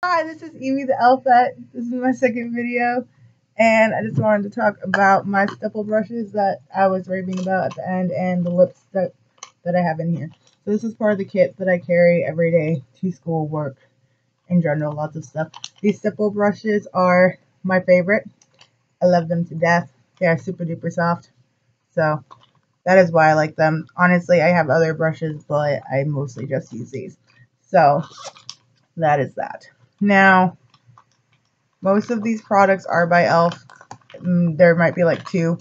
Hi, this is Evie the Elfette. This is my second video, and I just wanted to talk about my stipple brushes that I was raving about at the end and the lipstick that I have in here. So this is part of the kit that I carry every day to school, work, in general, lots of stuff. These stipple brushes are my favorite. I love them to death. They are super duper soft, so that is why I like them. Honestly, I have other brushes, but I mostly just use these. So that is that. Now, most of these products are by e.l.f. There might be like 2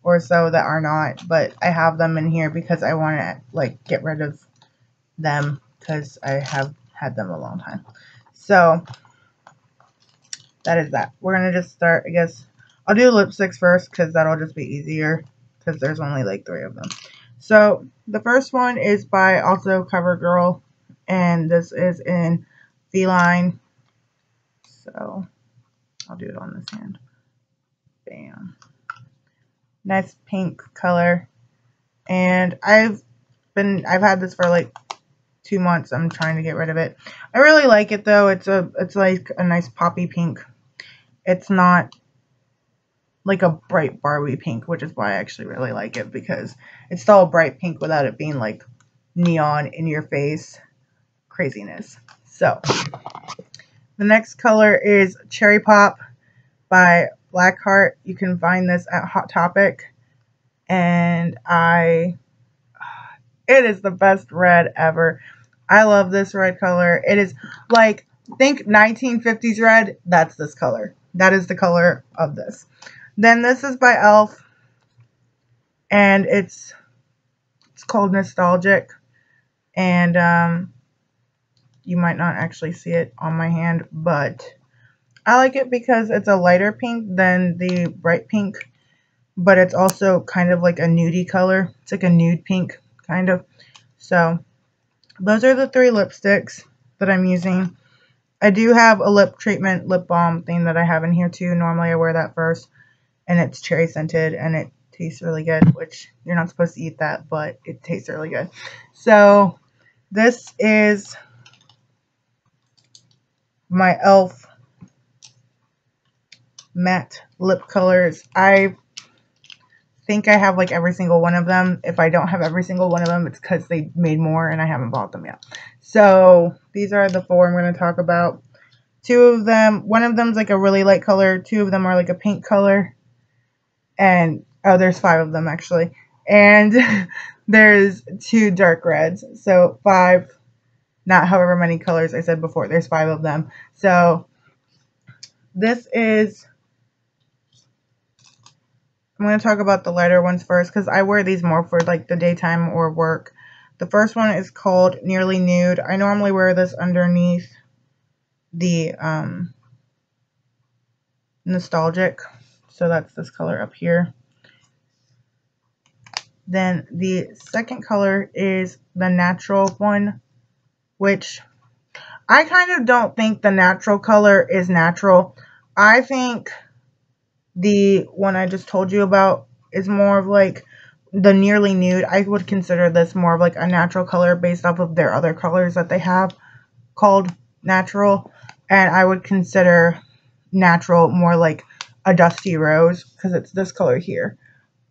or so that are not, but I have them in here because I want to like get rid of them because I have had them a long time. So that is that. We're going to just start, I guess. I'll do lipsticks first because that'll just be easier because there's only like 3 of them. So the first one is by also CoverGirl, and this is in Feline. So I'll do it on this hand. Bam. Nice pink color. And I've had this for like 2 months. I'm trying to get rid of it. I really like it though. It's like a nice poppy pink. It's not like a bright Barbie pink, which is why I actually really like it, because it's still a bright pink without it being like neon in your face craziness. So the next color is Cherry Pop by Blackheart. You can find this at Hot Topic, and it is the best red ever. I love this red color. It is like, think 1950s red. That's this color. That is the color of this. Then this is by e.l.f. and it's called Nostalgic, and you might not actually see it on my hand, but I like it because it's a lighter pink than the bright pink, but it's also kind of like a nudie color. It's like a nude pink, kind of. So those are the 3 lipsticks that I'm using. I do have a lip treatment, lip balm thing that I have in here too. Normally I wear that first, and it's cherry scented, and it tastes really good, which you're not supposed to eat that, but it tastes really good. So this is my e.l.f. matte lip colors. I think I have like every single one of them. If I don't have every single one of them, it's because they made more and I haven't bought them yet. So these are the 4 I'm going to talk about. 2 of them, one of them's like a really light color, 2 of them are like a pink color, and oh, there's 5 of them actually, and there's 2 dark reds. So 5, not however many colors I said before, there's 5 of them. So this is, I'm going to talk about the lighter ones first because I wear these more for like the daytime or work. The first one is called Nearly Nude. I normally wear this underneath the Nostalgic. So that's this color up here. Then the second color is the natural one, which I kind of don't think the natural color is natural. I think the one I just told you about is more of like the Nearly Nude. I would consider this more of like a natural color based off of their other colors that they have called natural. And I would consider natural more like a dusty rose because it's this color here.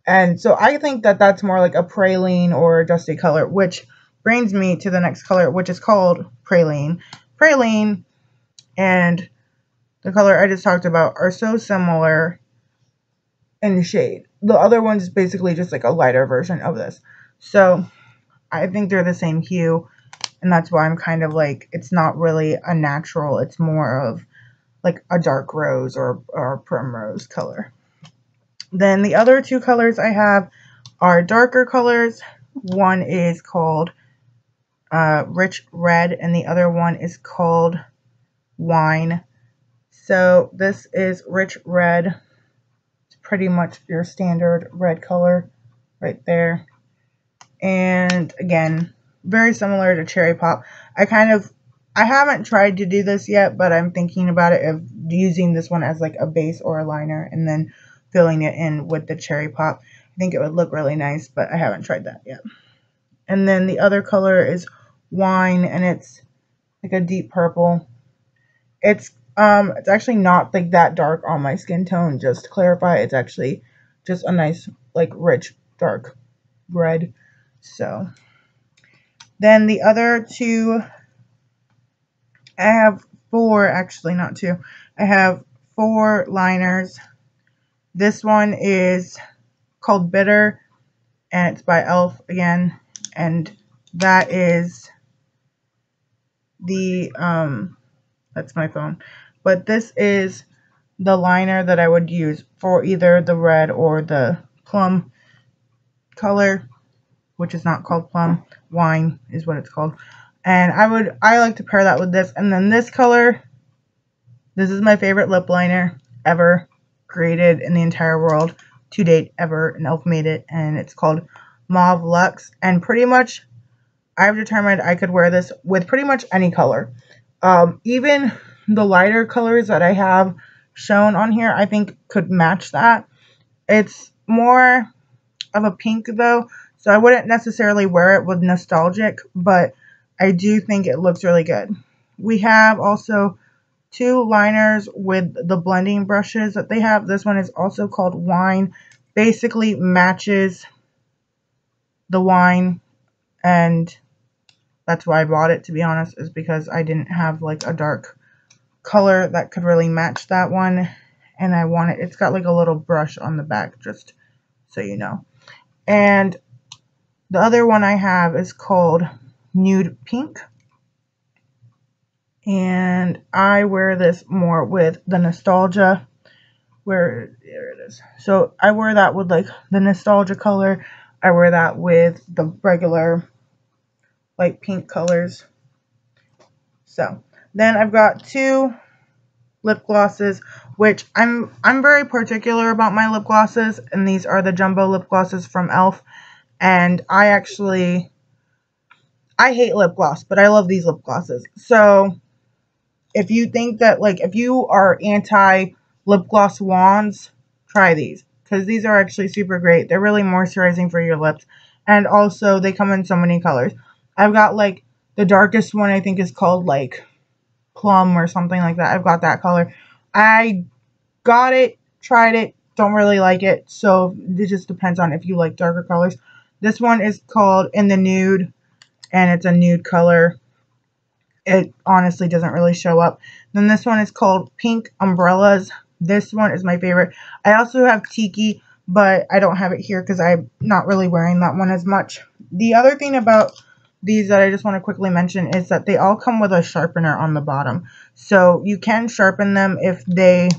And so I think that that's more like a praline or a dusty color, which brings me to the next color, which is called Praline. Praline and the color I just talked about are so similar in shade. The other one is basically just like a lighter version of this. So I think they're the same hue, and that's why I'm kind of like, it's not really a natural. It's more of like a dark rose or a primrose color. Then the other 2 colors I have are darker colors. One is called Rich Red, and the other one is called Wine. So this is Rich Red. It's pretty much your standard red color right there. And again, very similar to Cherry Pop. I haven't tried to do this yet, but I'm thinking about it of using this one as like a base or a liner and then filling it in with the Cherry Pop. I think it would look really nice, but I haven't tried that yet. And then the other color is Wine, and it's like a deep purple. It's actually not like that dark on my skin tone, just to clarify. It's actually just a nice, like, rich dark red. So then the other two, I have 4, actually not 2. I have 4 liners. This one is called Bitter, and it's by Elf again, and that is the that's my phone. But this is the liner that I would use for either the red or the plum color, which is not called plum. Wine is what it's called. And I like to pair that with this. And then this color, this is my favorite lip liner ever created in the entire world to date ever. And Elf made it, and it's called Mauve Luxe. And pretty much I've determined I could wear this with pretty much any color. Even the lighter colors that I have shown on here, I think could match that. It's more of a pink though, so I wouldn't necessarily wear it with Nostalgic, but I do think it looks really good. We have also 2 liners with the blending brushes that they have. This one is also called Wine. Basically matches the wine, and that's why I bought it, to be honest, is because I didn't have like a dark color that could really match that one, and I want it. It's got like a little brush on the back, just so you know. And the other one I have is called Nude Pink, and I wear this more with the Nostalgia. There it is. So I wear that with like the Nostalgia color. I wear that with the regular light pink colors. So then I've got 2 lip glosses, which I'm very particular about my lip glosses, and these are the jumbo lip glosses from Elf. And I hate lip gloss, but I love these lip glosses. So if you think that, like, if you are anti lip gloss wands, try these, because these are actually super great. They're really moisturizing for your lips, and also they come in so many colors. I've got like the darkest one, I think is called like plum or something like that. I've got that color. I got it, tried it, don't really like it, so it just depends on if you like darker colors. This one is called In the Nude, and it's a nude color. It honestly doesn't really show up. Then this one is called Pink Umbrellas. This one is my favorite. I also have Tiki, but I don't have it here because I'm not really wearing that one as much. The other thing about these that I just want to quickly mention is that they all come with a sharpener on the bottom. So you can sharpen them if they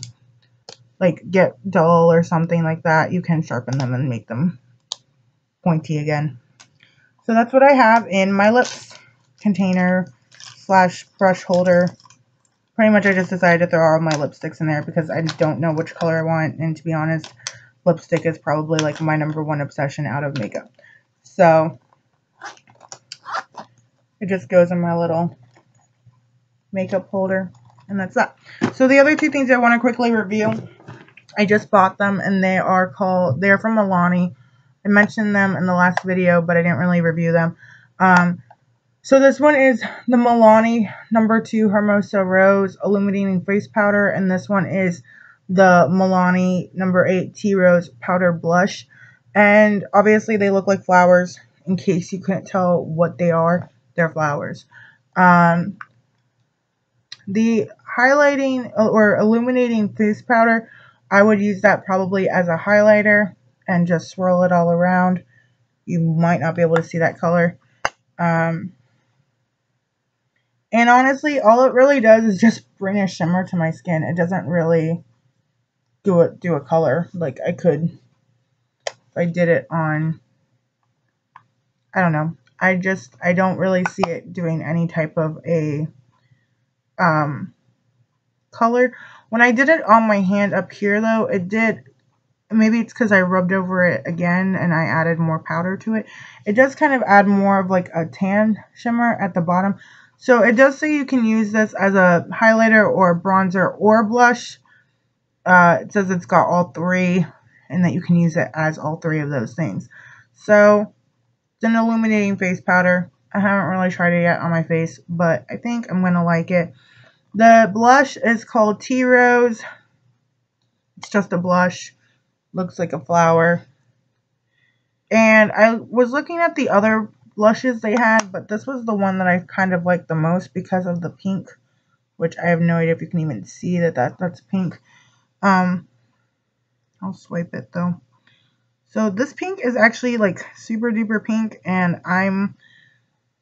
like get dull or something like that. You can sharpen them and make them pointy again. So that's what I have in my lips container / brush holder. Pretty much I just decided to throw all my lipsticks in there because I don't know which color I want, and to be honest, lipstick is probably like my #1 obsession out of makeup. So it just goes in my little makeup holder, and that's that. So the other 2 things I want to quickly review, I just bought them, and they're from Milani. I mentioned them in the last video, but I didn't really review them. So this one is the Milani No. 2 Hermosa Rose Illuminating Face Powder, and this one is the Milani No. 8 Tea Rose Powder Blush. And obviously they look like flowers. In case you couldn't tell what they are, they're flowers. The highlighting or illuminating face powder, I would use that probably as a highlighter and just swirl it all around. You might not be able to see that color. And honestly, all it really does is just bring a shimmer to my skin. It doesn't really do a color like I could if I did it on, I don't know. I don't really see it doing any type of a color. When I did it on my hand up here though, it did, maybe it's because I rubbed over it again and I added more powder to it. It does kind of add more of like a tan shimmer at the bottom. So it does say you can use this as a highlighter or bronzer or blush. It says it's got all 3 and that you can use it as all 3 of those things. So it's an illuminating face powder. I haven't really tried it yet on my face, but I think I'm going to like it. The blush is called Tea Rose. It's just a blush. Looks like a flower. And I was looking at the other blushes they had, but this was the one that I kind of liked the most because of the pink, which I have no idea if you can even see that's pink. I'll swipe it though. So this pink is actually like super duper pink, and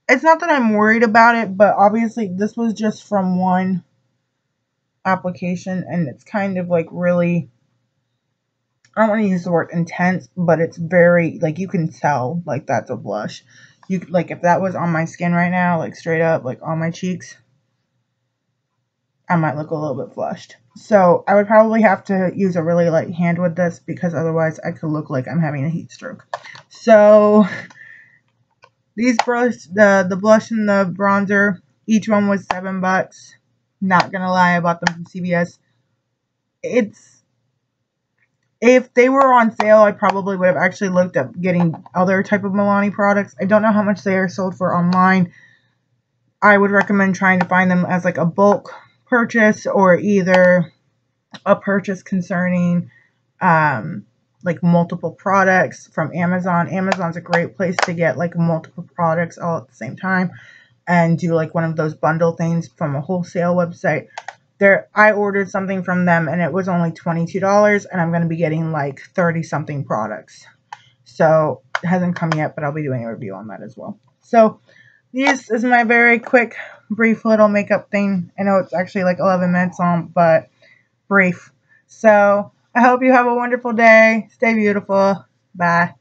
it's not that I'm worried about it, but obviously this was just from one application, and it's kind of like really, I don't want to use the word intense, but it's very, like, you can tell, like, that's a blush. Like, if that was on my skin right now, like, straight up, like, on my cheeks, I might look a little bit flushed. So, I would probably have to use a really light hand with this, because otherwise I could look like I'm having a heat stroke. So, these the blush and the bronzer, each one was $7. Not gonna lie, I bought them from CVS. If they were on sale, I probably would have actually looked at getting other type of Milani products. I don't know how much they are sold for online. I would recommend trying to find them as like a bulk purchase, or either a purchase concerning like multiple products from Amazon. Amazon's a great place to get like multiple products all at the same time and do like one of those bundle things from a wholesale website. I ordered something from them and it was only $22, and I'm going to be getting like 30 something products. So it hasn't come yet, but I'll be doing a review on that as well. So this is my very quick, brief little makeup thing. I know it's actually like 11 minutes long, but brief. So I hope you have a wonderful day. Stay beautiful. Bye.